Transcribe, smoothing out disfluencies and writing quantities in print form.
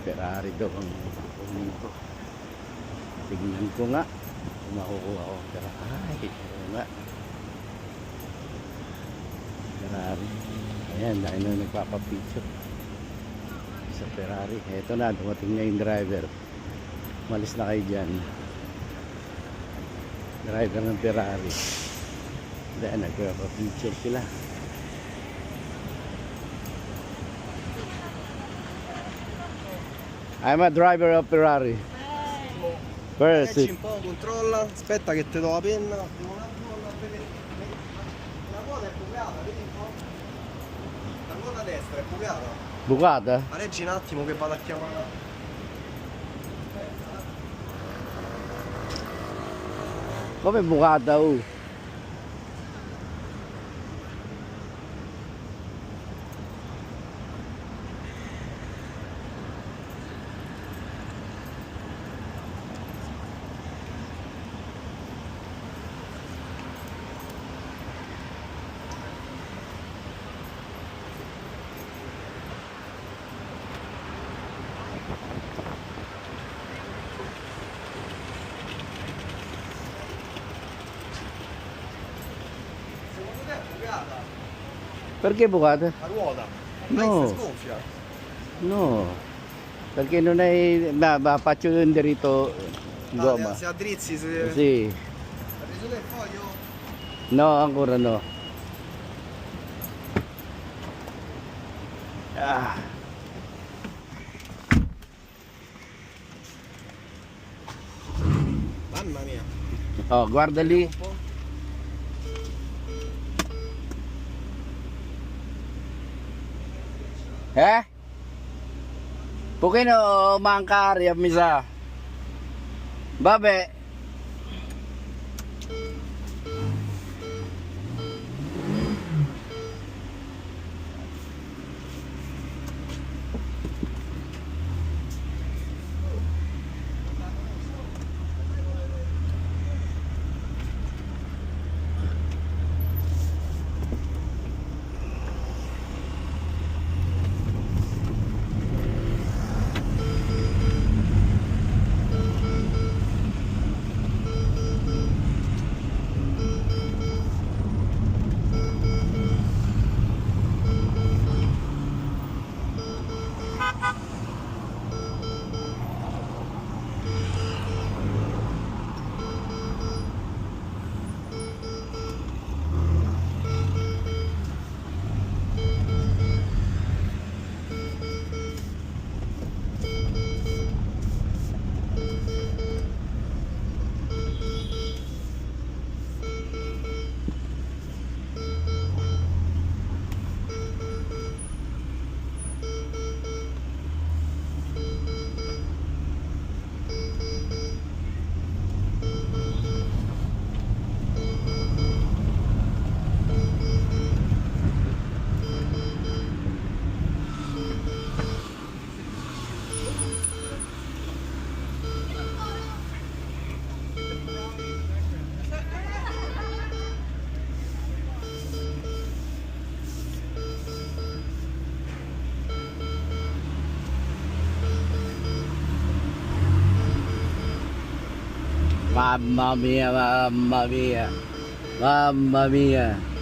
Ferrari daw ang dito. Tignan ko nga kung makukuha ko ang Ferrari. Oo nga, Ferrari. Ayan, dahil na nagpapapicture sa Ferrari. Eto na, dumating na yung driver. Malis na kayo dyan. Driver ng Ferrari. Dahil nagpapapicture sila. I'm a driver of Ferrari. First. Leggi un po', controlla. Aspetta che ti do la penna. Devo un attimo andare a vedere. La ruota è bucata, vedi un po'? La ruota destra è bucata. Bucata? Ma leggi un attimo che vado a chiamare. Come bucata? Secondo te è bucata? Perché bucata? La ruota? No. Ma si sgonfia? No. Perché non è... faccio un diritto gomma. Se addrizzi, se... Sì. Hai preso del foglio? No, ancora no. Ah. Mamma mia. Oh, guarda lì. Un po'. Pochino manca aria, mi sa. Vabbè. Mamma mia, mamma mia, mamma mia.